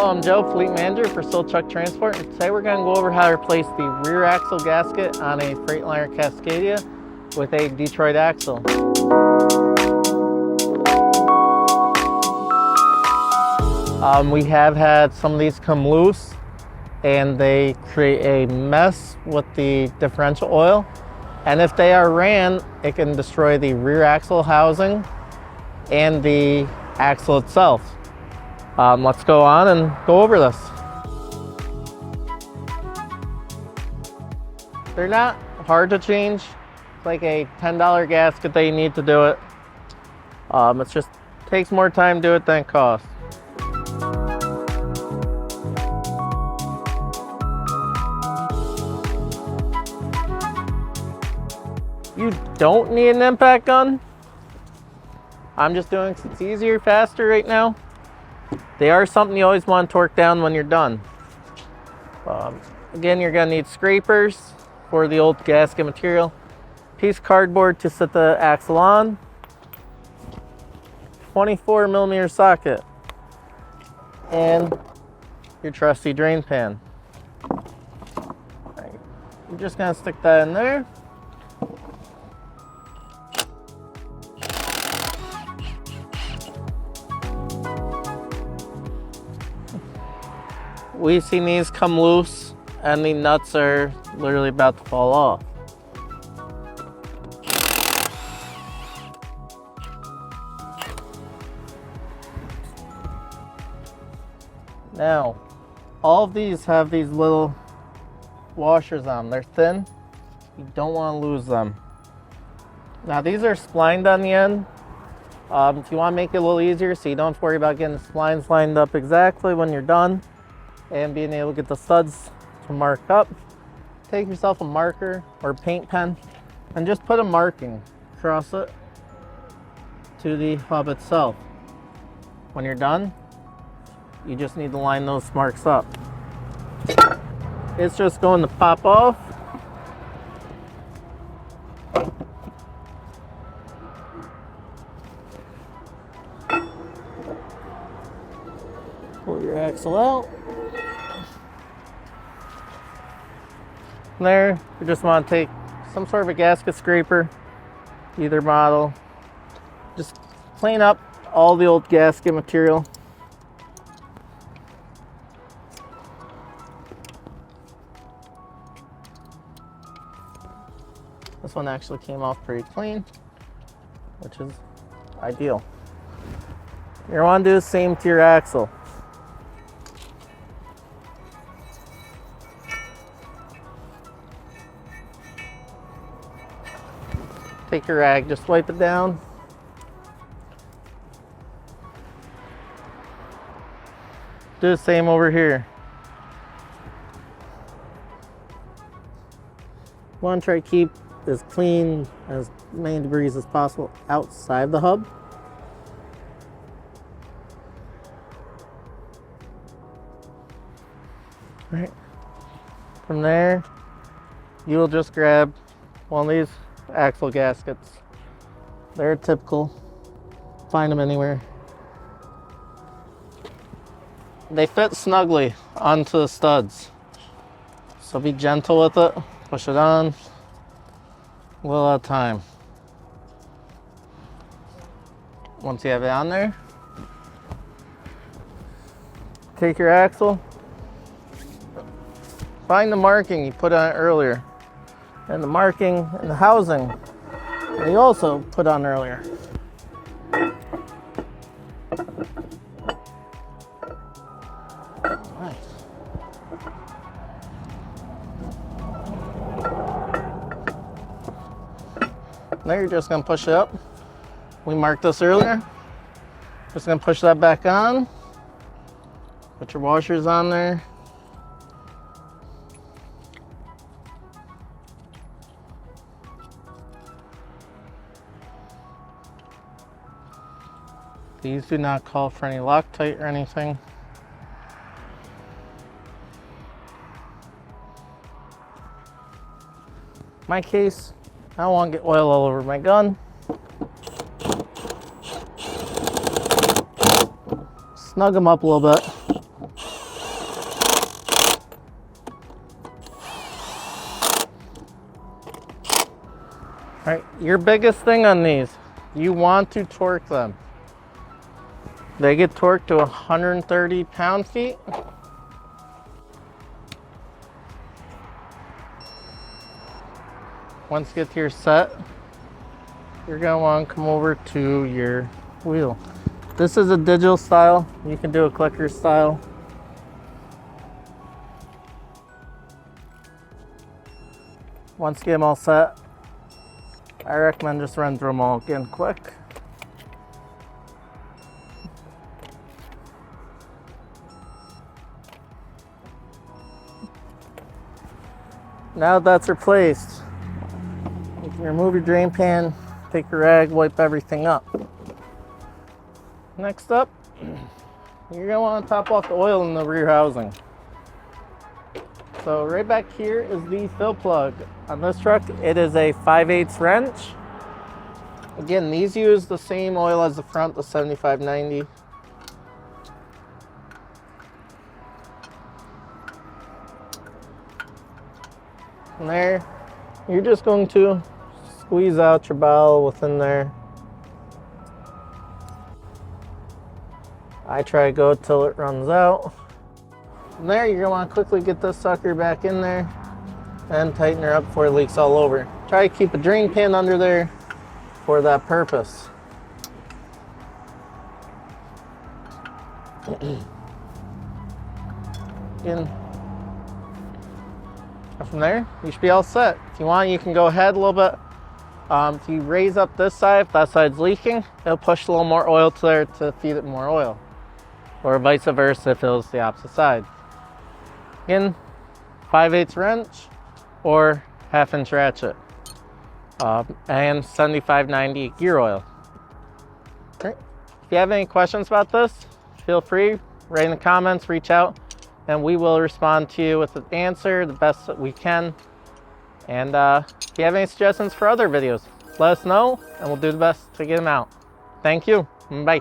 Hello, I'm Joe, Fleet Manager for Semi Truck Transport, and today we're going to go over how to replace the rear axle gasket on a Freightliner Cascadia with a Detroit axle. We have had some of these come loose and they create a mess with the differential oil, and if they are ran, it can destroy the rear axle housing and the axle itself. Let's go on and go over this. They're not hard to change. It's like a $10 gasket that you need to do it. It just takes more time to do it than it costs. You don't need an impact gun. I'm just doing it because it's easier, faster right now. They are something you always want to torque down when you're done. Again, you're going to need scrapers for the old gasket material, piece of cardboard to set the axle on, 24mm socket, and your trusty drain pan. Right. You're just going to stick that in there. We've seen these come loose and the nuts are literally about to fall off. Now, all of these have these little washers on. They're thin. You don't want to lose them. Now, these are splined on the end. If you want to make it a little easier so you don't have to worry about getting the splines lined up exactly when you're done, and being able to get the studs to mark up, take yourself a marker or paint pen and just put a marking across it to the hub itself. When you're done, you just need to line those marks up. It's just going to pop off. Pull your axle out. There, you just want to take some sort of a gasket scraper, either model, just clean up all the old gasket material. This one actually came off pretty clean, which is ideal. You're going to want to do the same to your axle. Take your rag, just wipe it down. Do the same over here. Want to try to keep as clean, as many debris as possible outside the hub. Right. From there, you will just grab one of these axle gaskets. They're typical. Find them anywhere. They fit snugly onto the studs, so be gentle with it. Push it on a little at a time. Once you have it on there, take your axle, find the marking you put on it earlier, and the marking and the housing that you also put on earlier. Nice. Now you're just going to push it up. We marked this earlier. Just going to push that back on. Put your washers on there. These do not call for any Loctite or anything. In my case, I don't want to get oil all over my gun. Snug them up a little bit. Your biggest thing on these, you want to torque them. They get torqued to 130 pound-feet. Once you get to your set, you're gonna want to come over to your wheel. This is a digital style. You can do a clicker style. Once you get them all set, I recommend just run through them all again quick. Now that's replaced, you can remove your drain pan, take your rag, wipe everything up. Next up, you're gonna want to top off the oil in the rear housing. So right back here is the fill plug. On this truck, it is a 5/8 wrench. Again, these use the same oil as the front, the 7590. From there, you're just going to squeeze out your bowel within there. I try to go till it runs out. From there, you're gonna want to quickly get this sucker back in there and tighten her up before it leaks all over. Try to keep a drain pan under there for that purpose. Again, from there, you should be all set. If you want, you can go ahead a little bit. If you raise up this side, if that side's leaking, it'll push a little more oil to there to feed it more oil. Or vice versa if it was the opposite side. Again, 5/8 wrench or 1/2-inch ratchet. And 7590 gear oil. Okay. If you have any questions about this, feel free, write in the comments, reach out, and we will respond to you with an answer the best that we can. And if you have any suggestions for other videos, let us know and we'll do the best to get them out. Thank you. Bye.